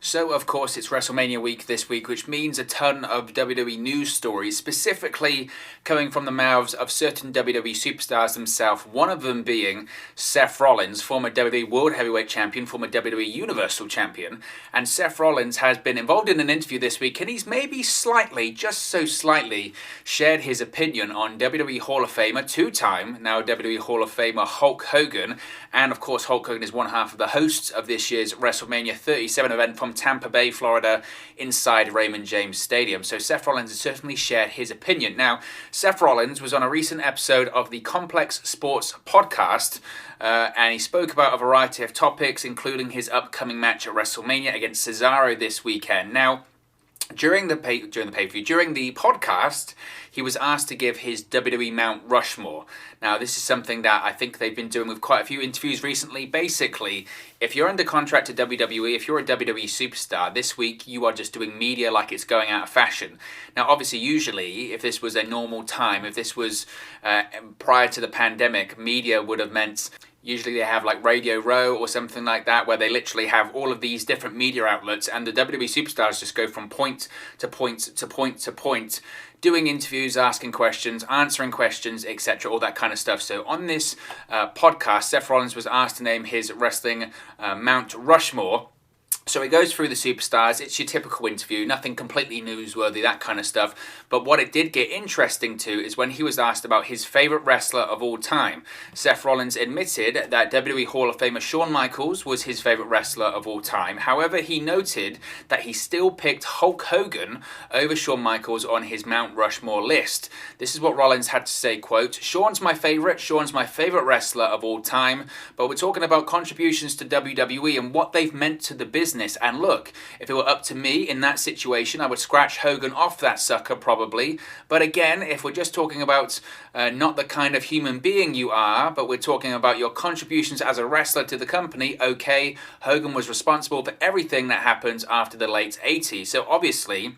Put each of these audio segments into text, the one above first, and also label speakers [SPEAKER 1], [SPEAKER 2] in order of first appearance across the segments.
[SPEAKER 1] So, of course, it's WrestleMania week this week, which means a ton of WWE news stories, specifically coming from the mouths of certain WWE superstars themselves, one of them being Seth Rollins, former WWE World Heavyweight Champion, former WWE Universal Champion. And Seth Rollins has been involved in an interview this week, and he's maybe slightly, just so slightly, shared his opinion on WWE Hall of Famer, two-time, now WWE Hall of Famer Hulk Hogan. And, of course, Hulk Hogan is one half of the hosts of this year's WrestleMania 37 event from Tampa Bay, Florida, inside Raymond James Stadium. So Seth Rollins has certainly shared his opinion. Now, Seth Rollins was on a recent episode of the Complex Sports podcast, and he spoke about a variety of topics, including his upcoming match at WrestleMania against Cesaro this weekend. Now, during the podcast, he was asked to give his WWE Mount Rushmore. Now, this is something that I think they've been doing with quite a few interviews recently. Basically, if you're under contract to WWE, if you're a WWE superstar, this week you are just doing media like it's going out of fashion. Now, obviously, usually, if this was a normal time, if this was prior to the pandemic, media would have meant... Usually they have like Radio RAW or something like that, where they literally have all of these different media outlets, and the WWE superstars just go from point to point to point to point, doing interviews, asking questions, answering questions, etc., all that kind of stuff. So on this podcast, Seth Rollins was asked to name his wrestling Mount Rushmore. So he goes through the superstars. It's your typical interview, nothing completely newsworthy, that kind of stuff. But what it did get interesting to is when he was asked about his favourite wrestler of all time. Seth Rollins admitted that WWE Hall of Famer Shawn Michaels was his favourite wrestler of all time. However, he noted that he still picked Hulk Hogan over Shawn Michaels on his Mount Rushmore list. This is what Rollins had to say, quote, Shawn's my favourite wrestler of all time, but we're talking about contributions to WWE and what they've meant to the business. And look, if it were up to me in that situation, I would scratch Hogan off that sucker probably. But again, if we're just talking about not the kind of human being you are, but we're talking about your contributions as a wrestler to the company, okay, Hogan was responsible for everything that happened after the late 80s. So obviously,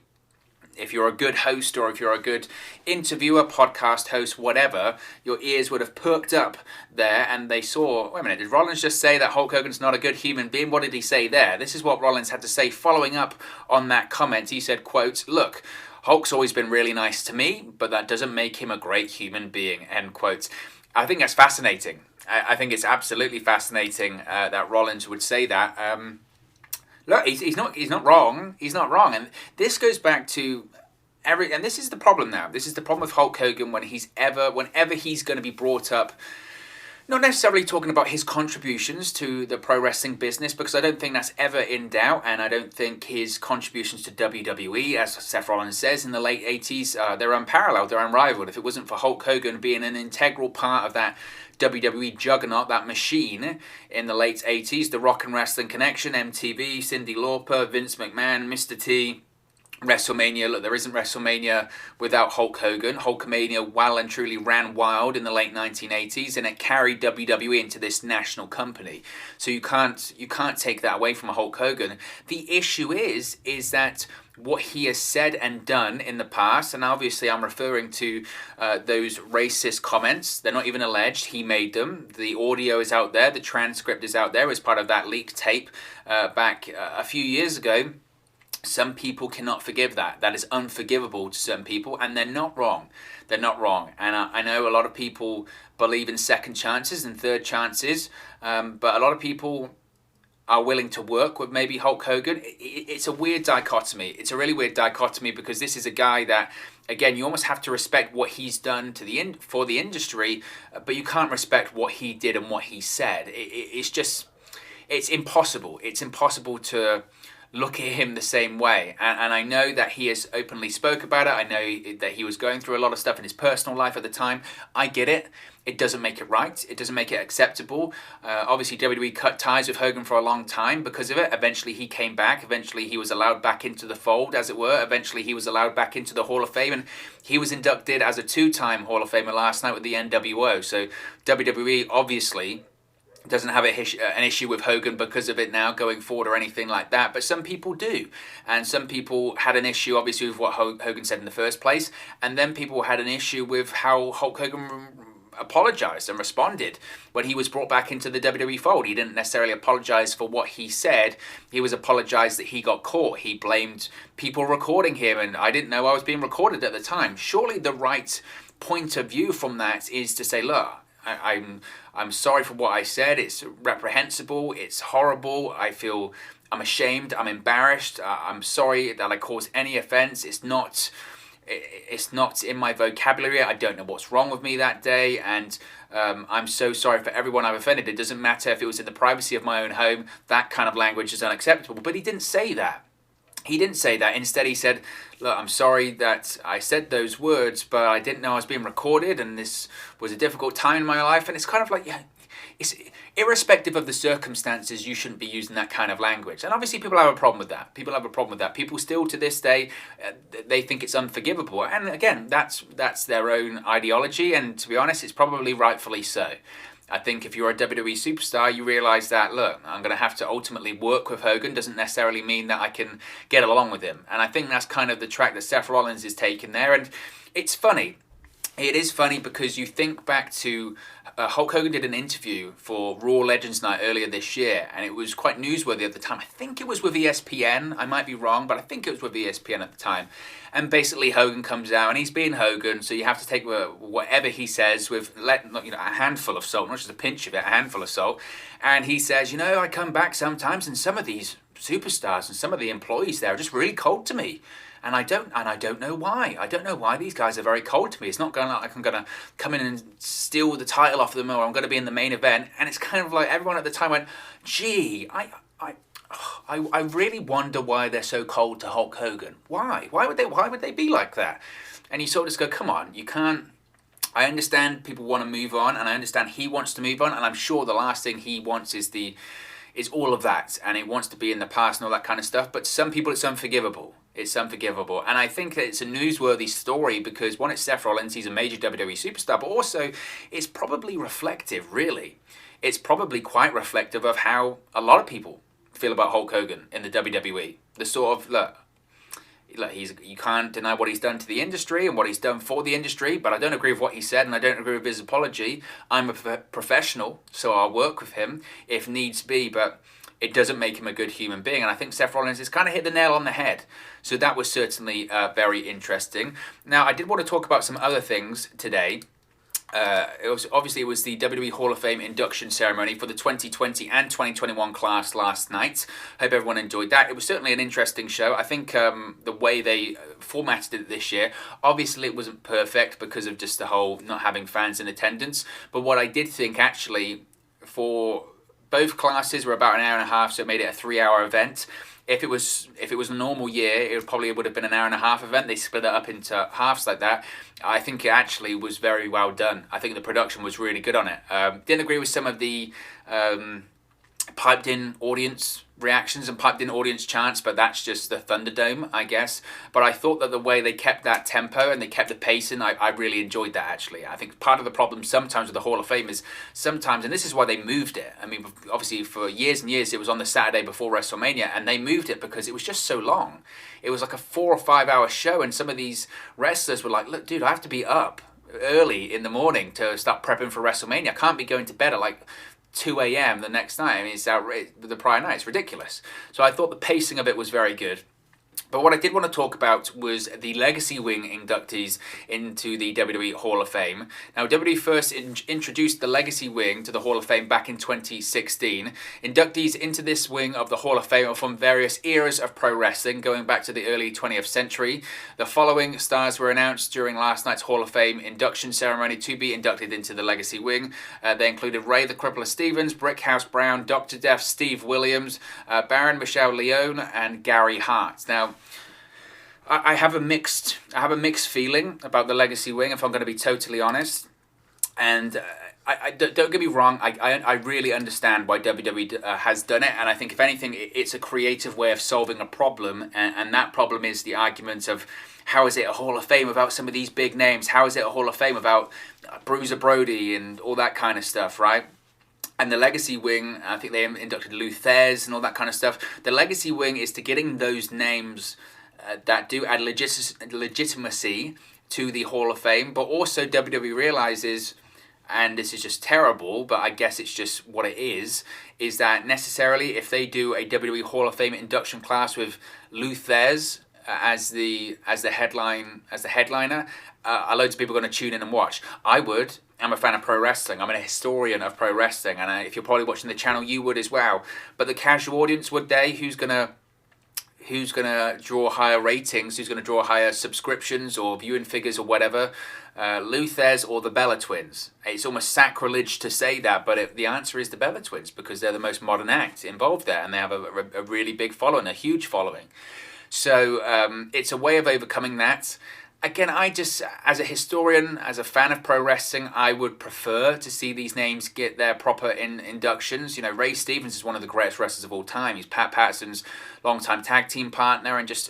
[SPEAKER 1] if you're a good host or if you're a good interviewer, podcast host, whatever, your ears would have perked up there and they saw, wait a minute, did Rollins just say that Hulk Hogan's not a good human being? What did he say there? This is what Rollins had to say following up on that comment. He said, quote, look, Hulk's always been really nice to me, but that doesn't make him a great human being, end quote. I think that's fascinating. I think it's absolutely fascinating that Rollins would say that. Look, he's not wrong. He's not wrong, and this goes back to and this is the problem now. This is the problem with Hulk Hogan whenever he's going to be brought up. Not necessarily talking about his contributions to the pro wrestling business, because I don't think that's ever in doubt, and I don't think his contributions to WWE, as Seth Rollins says, in the late 80s, they're unparalleled, they're unrivaled. If it wasn't for Hulk Hogan being an integral part of that WWE juggernaut, that machine in the late 80s, the Rock and Wrestling Connection, MTV, Cyndi Lauper, Vince McMahon, Mr. T, WrestleMania. Look, there isn't WrestleMania without Hulk Hogan. Hulkamania well and truly ran wild in the late 1980s, and it carried WWE into this national company. So you can't take that away from Hulk Hogan. The issue is that what he has said and done in the past, and obviously I'm referring to those racist comments. They're not even alleged. He made them. The audio is out there. The transcript is out there as part of that leaked tape back a few years ago. Some people cannot forgive that. That is unforgivable to some people, and they're not wrong. They're not wrong. And I know a lot of people believe in second chances and third chances, but a lot of people are willing to work with maybe Hulk Hogan. It's a weird dichotomy. It's a really weird dichotomy, because this is a guy that, again, you almost have to respect what he's done for the industry, but you can't respect what he did and what he said. It's impossible. It's impossible to look at him the same way, and I know that he has openly spoke about it. I know that he was going through a lot of stuff in his personal life at the time. I get it. It doesn't make it right. It doesn't make it acceptable. Obviously, WWE cut ties with Hogan for a long time because of it. Eventually, he came back. Eventually, he was allowed back into the fold, as it were. Eventually, he was allowed back into the Hall of Fame, and he was inducted as a two-time Hall of Famer last night with the NWO. So WWE, obviously, doesn't have an issue with Hogan because of it now going forward or anything like that, but some people do. And some people had an issue, obviously, with what Hogan said in the first place, and then people had an issue with how Hulk Hogan apologized and responded when he was brought back into the WWE fold. He didn't necessarily apologize for what he said. He was apologized that he got caught. He blamed people recording him, and I didn't know I was being recorded at the time. Surely the right point of view from that is to say, look, I'm sorry for what I said. It's reprehensible. It's horrible. I'm ashamed. I'm embarrassed. I'm sorry that I caused any offense. It's not in my vocabulary. I don't know what's wrong with me that day, and I'm so sorry for everyone I've offended. It doesn't matter if it was in the privacy of my own home. That kind of language is unacceptable. But he didn't say that. He didn't say that. Instead, he said, look, I'm sorry that I said those words, but I didn't know I was being recorded, and this was a difficult time in my life. And it's kind of like, yeah, it's irrespective of the circumstances, you shouldn't be using that kind of language. And obviously people have a problem with that. People still to this day, they think it's unforgivable. And again, that's their own ideology. And to be honest, it's probably rightfully so. I think if you're a WWE superstar, you realize that, look, I'm going to have to ultimately work with Hogan. Doesn't necessarily mean that I can get along with him. And I think that's kind of the track that Seth Rollins is taking there. And it's funny. It is funny because you think back to Hulk Hogan did an interview for Raw Legends Night earlier this year, and it was quite newsworthy at the time. I think it was with ESPN. I might be wrong, but I think it was with ESPN at the time. And basically Hogan comes out, and he's being Hogan, so you have to take whatever he says with a handful of salt, not just a pinch of it, a handful of salt. And he says, I come back sometimes, and some of these superstars and some of the employees there are just really cold to me. And I don't know why. I don't know why these guys are very cold to me. It's not going like I'm going to come in and steal the title off them, or I'm going to be in the main event. And it's kind of like everyone at the time went, gee, I really wonder why they're so cold to Hulk Hogan. Why? Why would they be like that? And you sort of just go, come on, you can't. I understand people want to move on, and I understand he wants to move on, and I'm sure the last thing he wants is all of that, and he wants to be in the past and all that kind of stuff. But to some people, it's unforgivable. It's unforgivable. And I think that it's a newsworthy story because, one, it's Seth Rollins, he's a major WWE superstar, but also it's probably reflective, really. It's probably quite reflective of how a lot of people feel about Hulk Hogan in the WWE. The sort of, look, you can't deny what he's done to the industry and what he's done for the industry, but I don't agree with what he said and I don't agree with his apology. I'm a professional, so I'll work with him if needs be, but it doesn't make him a good human being. And I think Seth Rollins has kind of hit the nail on the head. So that was certainly very interesting. Now, I did want to talk about some other things today. It was the WWE Hall of Fame induction ceremony for the 2020 and 2021 class last night. Hope everyone enjoyed that. It was certainly an interesting show. I think the way they formatted it this year, obviously it wasn't perfect because of just the whole not having fans in attendance. But what I did think actually for both classes were about an hour and a half, so it made it a 3-hour event. If it was a normal year, it probably would have been an hour and a half event. They split it up into halves like that. I think it actually was very well done. I think the production was really good on it. Didn't agree with some of the piped in audience reactions and piped in audience chants, but that's just the Thunderdome, I guess. But I thought that the way they kept that tempo and they kept the pacing, I really enjoyed that actually. I think part of the problem sometimes with the Hall of Fame is sometimes, and this is why they moved it. I mean, obviously for years and years it was on the Saturday before WrestleMania, and they moved it because it was just so long. It was like a 4 or 5 hour show, and some of these wrestlers were like, look, dude, I have to be up early in the morning to start prepping for WrestleMania. I can't be going to bed at like 2 a.m. the next night. I mean, it's the prior night. It's ridiculous. So I thought the pacing of it was very good. But what I did want to talk about was the Legacy Wing inductees into the WWE Hall of Fame. Now, WWE first introduced the Legacy Wing to the Hall of Fame back in 2016. Inductees into this wing of the Hall of Fame are from various eras of pro wrestling, going back to the early 20th century. The following stars were announced during last night's Hall of Fame induction ceremony to be inducted into the Legacy Wing. They included Ray the Crippler Stevens, Brickhouse Brown, Dr. Death, Steve Williams, Baron Michelle Leone, and Gary Hart. Now, I have a mixed feeling about the Legacy Wing, if I'm going to be totally honest. And I don't get me wrong, I really understand why WWE has done it, and I think if anything, it's a creative way of solving a problem, and that problem is the argument of how is it a Hall of Fame without some of these big names? How is it a Hall of Fame without Bruiser Brody and all that kind of stuff, right? And the Legacy Wing, I think they inducted Lou Thez and all that kind of stuff. The Legacy Wing is to getting those names that do add legitimacy to the Hall of Fame, but also WWE realizes and this is just terrible, but I guess it's just what it is that necessarily if they do a WWE Hall of Fame induction class with Lou Thez as the headliner, loads of people are going to tune in and watch. I would. I'm a fan of pro wrestling. I'm a historian of pro wrestling, and if you're probably watching the channel, you would as well. But the casual audience, would they? Who's gonna draw higher ratings? Who's gonna draw higher subscriptions or viewing figures or whatever? Lou Thez or the Bella Twins? It's almost sacrilege to say that, but the answer is the Bella Twins, because they're the most modern act involved there, and they have a really big following, a huge following. So it's a way of overcoming that. Again, I just, as a historian, as a fan of pro wrestling, I would prefer to see these names get their proper inductions. You know, Ray Stevens is one of the greatest wrestlers of all time. He's Pat Patterson's longtime tag team partner, and just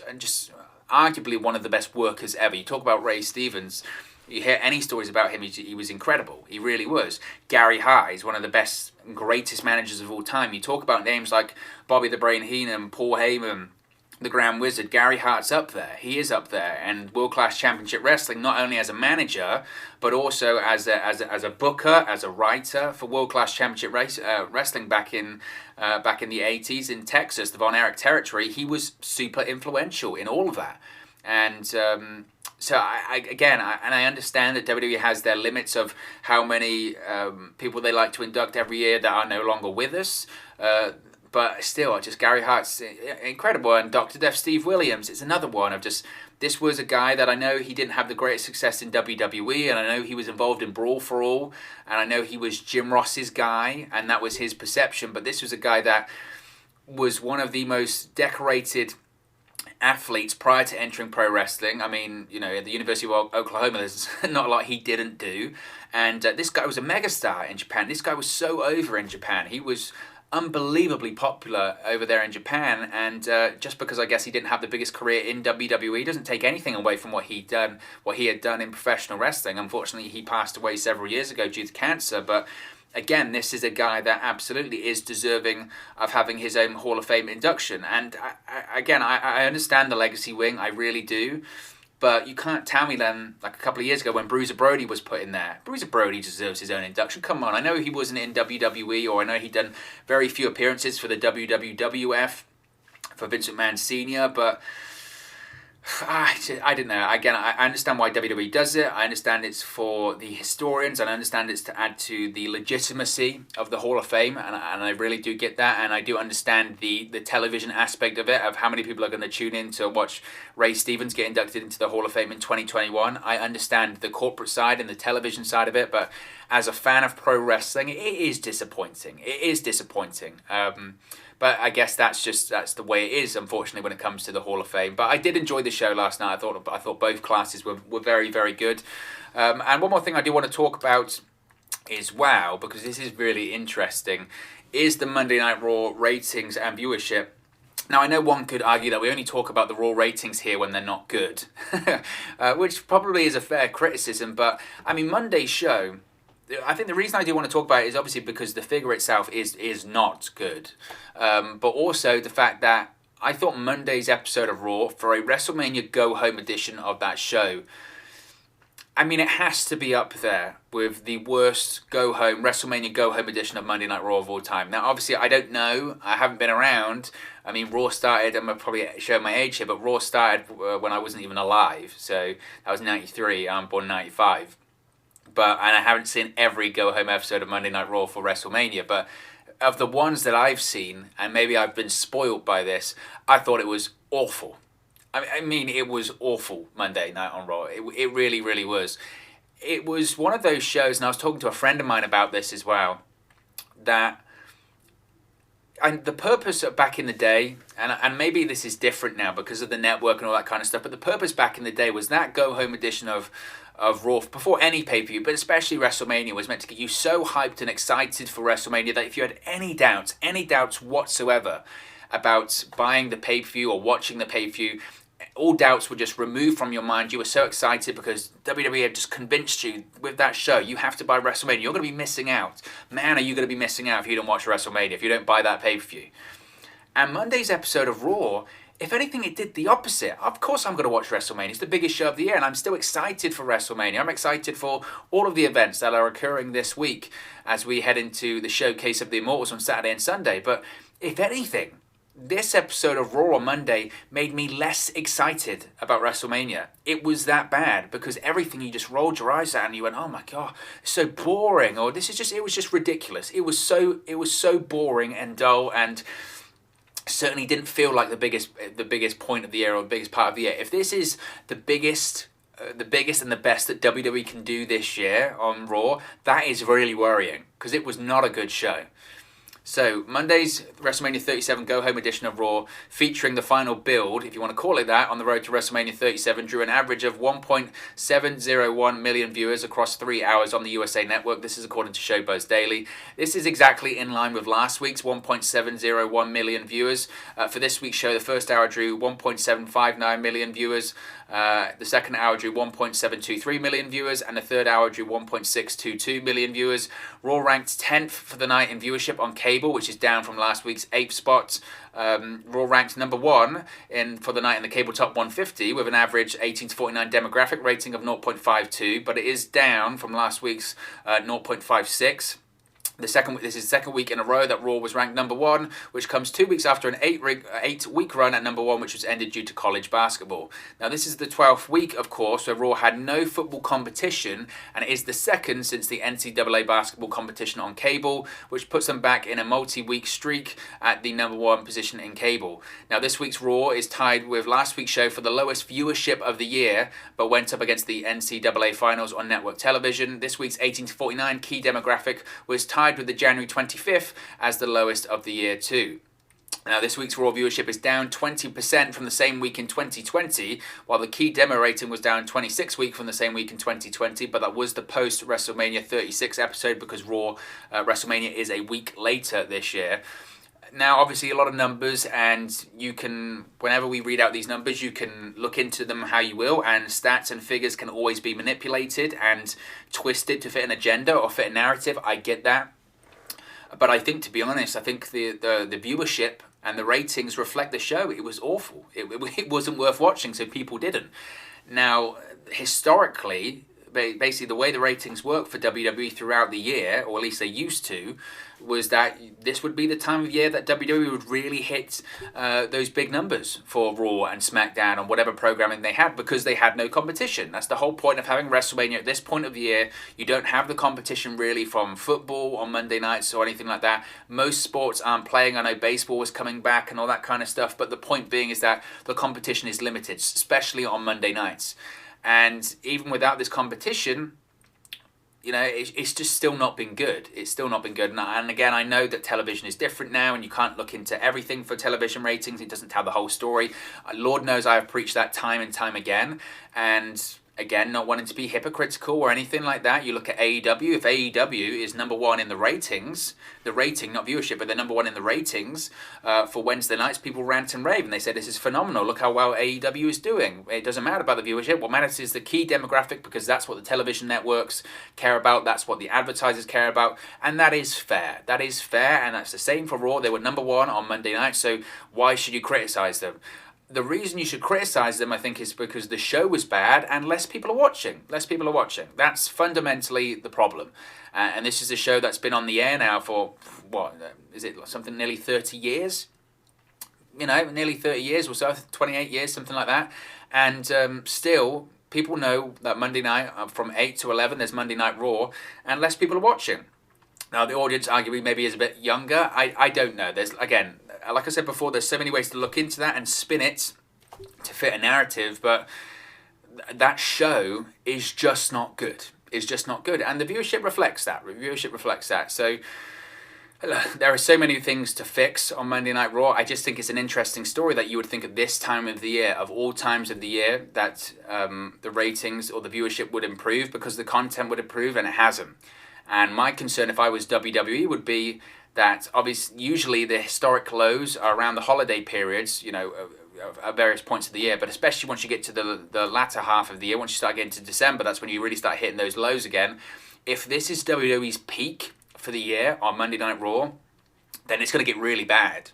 [SPEAKER 1] arguably one of the best workers ever. You talk about Ray Stevens, you hear any stories about him, he was incredible. He really was. Gary Hart is one of the best and greatest managers of all time. You talk about names like Bobby the Brain Heenan, Paul Heyman, the Grand Wizard. Gary Hart's up there. He is up there. And World Class Championship Wrestling, not only as a manager, but also as a booker, as a writer for World Class Championship Wrestling back in the 80s in Texas, the Von Erich territory. He was super influential in all of that. And so I understand that WWE has their limits of how many people they like to induct every year that are no longer with us. But still, just Gary Hart's incredible. And Dr. Death Steve Williams is another one of just, this was a guy that I know he didn't have the greatest success in WWE, and I know he was involved in Brawl for All, and I know he was Jim Ross's guy, and that was his perception. But this was a guy that was one of the most decorated athletes prior to entering pro wrestling. I mean, you know, at the University of Oklahoma, there's not a lot he didn't do. And this guy was a megastar in Japan. This guy was so over in Japan. He was unbelievably popular over there in Japan, and just because I guess he didn't have the biggest career in WWE doesn't take anything away from what he had done in professional wrestling. Unfortunately, he passed away several years ago due to cancer, but again, this is a guy that absolutely is deserving of having his own Hall of Fame induction. And I understand the legacy wing, I really do. But you can't tell me then, like a couple of years ago when Bruiser Brody was put in there, Bruiser Brody deserves his own induction. Come on, I know he wasn't in WWE, or I know he'd done very few appearances for the WWF, for Vince McMahon Sr., but I don't know. Again, I understand why WWE does it. I understand it's for the historians, and I understand it's to add to the legitimacy of the Hall of Fame, and I really do get that, and I do understand the television aspect of it, of how many people are going to tune in to watch Ray Stevens get inducted into the Hall of Fame in 2021. I understand the corporate side and the television side of it, but as a fan of pro wrestling, it is disappointing. It is disappointing. But I guess that's the way it is, unfortunately, when it comes to the Hall of Fame. But I did enjoy the show last night. I thought both classes were very, very good. And one more thing I do want to talk about is WOW, because this is really interesting, is the Monday Night Raw ratings and viewership. Now, I know one could argue that we only talk about the Raw ratings here when they're not good, which probably is a fair criticism. But, I mean, Monday's show, I think the reason I do want to talk about it is obviously because the figure itself is not good. But also the fact that I thought Monday's episode of Raw, for a WrestleMania go-home edition of that show, I mean, it has to be up there with the worst WrestleMania go-home edition of Monday Night Raw of all time. Now, obviously, I don't know. I haven't been around. I mean, Raw started, I'm probably showing my age here, but Raw started when I wasn't even alive. So that was 93. I'm born in 95. And I haven't seen every go-home episode of Monday Night Raw for WrestleMania, but of the ones that I've seen, and maybe I've been spoiled by this, I thought it was awful. I mean, it was awful, Monday Night on Raw. It really, really was. It was one of those shows, and I was talking to a friend of mine about this as well, and the purpose back in the day, and maybe this is different now because of the network and all that kind of stuff, but the purpose back in the day was that go-home edition of Raw, before any pay-per-view, but especially WrestleMania, was meant to get you so hyped and excited for WrestleMania that if you had any doubts whatsoever about buying the pay-per-view or watching the pay-per-view, all doubts were just removed from your mind. You were so excited because WWE had just convinced you with that show, you have to buy WrestleMania. You're going to be missing out. Man, are you going to be missing out if you don't watch WrestleMania, if you don't buy that pay-per-view. And Monday's episode of Raw, If anything, it did the opposite. Of course I'm going to watch WrestleMania. It's the biggest show of the year, and I'm still excited for WrestleMania. I'm excited for all of the events that are occurring this week as we head into the Showcase of the Immortals on Saturday and Sunday. But if anything, this episode of Raw on Monday made me less excited about WrestleMania. It was that bad because everything you just rolled your eyes at and you went, "Oh my god, it's so boring," or it was just ridiculous. It was so boring and dull, and certainly didn't feel like the biggest point of the year or the biggest part of the year. If this is the biggest and the best that WWE can do this year on Raw, that is really worrying because it was not a good show. So, Monday's WrestleMania 37 Go-Home edition of Raw, featuring the final build, if you want to call it that, on the road to WrestleMania 37, drew an average of 1.701 million viewers across 3 hours on the USA Network. This is according to Showbuzz Daily. This is exactly in line with last week's 1.701 million viewers. For this week's show, the first hour drew 1.759 million viewers. The second hour drew 1.723 million viewers, and the third hour drew 1.622 million viewers. Raw ranked 10th for the night in viewership on cable, which is down from last week's 8th spot. Raw ranked number 1 for the night in the cable top 150 with an average 18 to 49 demographic rating of 0.52, but it is down from last week's 0.56. This is the second week in a row that Raw was ranked number 1, which comes 2 weeks after an 8-week run at number 1, which was ended due to college basketball. Now, this is the 12th week, of course, where Raw had no football competition, and it is the second since the NCAA basketball competition on cable, which puts them back in a multi-week streak at the number 1 position in cable. Now, this week's Raw is tied with last week's show for the lowest viewership of the year, but went up against the NCAA finals on network television. This week's 18 to 49 key demographic was tied with the January 25th as the lowest of the year too. Now, this week's Raw viewership is down 20% from the same week in 2020, while the key demo rating was down 26% from the same week in 2020, but that was the post-WrestleMania 36 episode because Raw WrestleMania is a week later this year. Now, obviously, a lot of numbers, and you can, whenever we read out these numbers, you can look into them how you will, and stats and figures can always be manipulated and twisted to fit an agenda or fit a narrative. I get that. But I think, to be honest, I think the viewership and the ratings reflect the show. It was awful. It wasn't worth watching, so people didn't. Now, historically, basically the way the ratings work for WWE throughout the year, or at least they used to, was that this would be the time of year that WWE would really hit those big numbers for Raw and SmackDown and whatever programming they had, because they had no competition. That's the whole point of having WrestleMania at this point of the year. You don't have the competition really from football on Monday nights or anything like that. Most sports aren't playing. I know baseball is coming back and all that kind of stuff, but the point being is that the competition is limited, especially on Monday nights. And even without this competition, you know, it's just still not been good. It's still not been good. And again, I know that television is different now and you can't look into everything for television ratings. It doesn't tell the whole story. Lord knows I have preached that time and time again. And again, not wanting to be hypocritical or anything like that. You look at AEW. If AEW is number 1 in the ratings, the rating, not viewership, but they're number 1 in the ratings for Wednesday nights, people rant and rave and they say this is phenomenal. Look how well AEW is doing. It doesn't matter about the viewership. What matters is the key demographic, because that's what the television networks care about. That's what the advertisers care about. And that is fair. That is fair. And that's the same for Raw. They were number 1 on Monday night. So why should you criticize them? The reason you should criticize them, I think, is because the show was bad and less people are watching. Less people are watching. That's fundamentally the problem. And this is a show that's been on the air now for, what, is it something nearly 30 years? You know, nearly 30 years or so, 28 years, something like that. And still, people know that Monday night from 8 to 11, there's Monday Night Raw, and less people are watching. Now, the audience arguably maybe is a bit younger. I don't know. There's, again, like I said before, there's so many ways to look into that and spin it to fit a narrative, but that show is just not good. It's just not good. And the viewership reflects that. So there are so many things to fix on Monday Night Raw. I just think it's an interesting story that you would think at this time of the year, of all times of the year, that the ratings or the viewership would improve because the content would improve, and it hasn't. And my concern, if I was WWE, would be that obviously usually the historic lows are around the holiday periods, you know, at various points of the year, but especially once you get to the latter half of the year, once you start getting to December, that's when you really start hitting those lows again. If this is WWE's peak for the year on Monday Night Raw, then it's going to get really bad.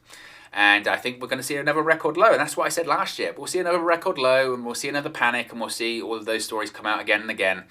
[SPEAKER 1] And I think we're going to see another record low. And that's what I said last year. We'll see another record low, and we'll see another panic, and we'll see all of those stories come out again and again.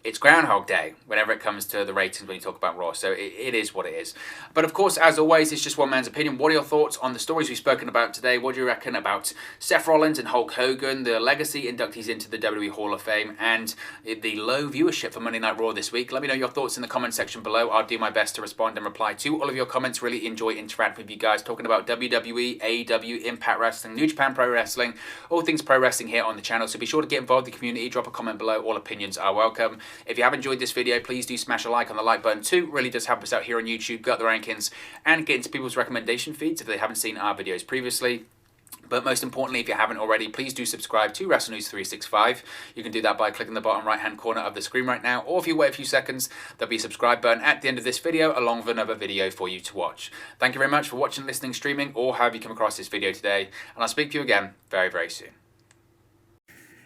[SPEAKER 1] It's Groundhog Day whenever it comes to the ratings when you talk about Raw, so it is what it is. But of course, as always, it's just one man's opinion. What are your thoughts on the stories we've spoken about today? What do you reckon about Seth Rollins and Hulk Hogan, the legacy inductees into the WWE Hall of Fame, and the low viewership for Monday Night Raw this week? Let me know your thoughts in the comment section below. I'll do my best to respond and reply to all of your comments. Really enjoy interacting with you guys, talking about WWE, AEW, Impact Wrestling, New Japan Pro Wrestling, all things pro wrestling here on the channel. So be sure to get involved in the community, drop a comment below. All opinions are welcome. If you have enjoyed this video, please do smash a like on the like button too. It really does help us out here on YouTube, gut the rankings, and get into people's recommendation feeds if they haven't seen our videos previously. But most importantly, if you haven't already, please do subscribe to Wrestle News 365. You can do that by clicking the bottom right hand corner of the screen right now, or if you wait a few seconds, there'll be a subscribe button at the end of this video along with another video for you to watch. Thank you very much for watching, listening, streaming, or however you come across this video today, and I'll speak to you again very, very soon.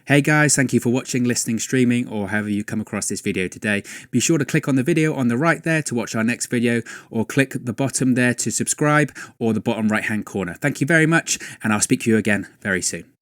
[SPEAKER 2] Hey guys, thank you for watching, listening, streaming, or however you come across this video today. Be sure to click on the video on the right there to watch our next video, or click the bottom there to subscribe, or the bottom right hand corner. Thank you very much, and I'll speak to you again very soon.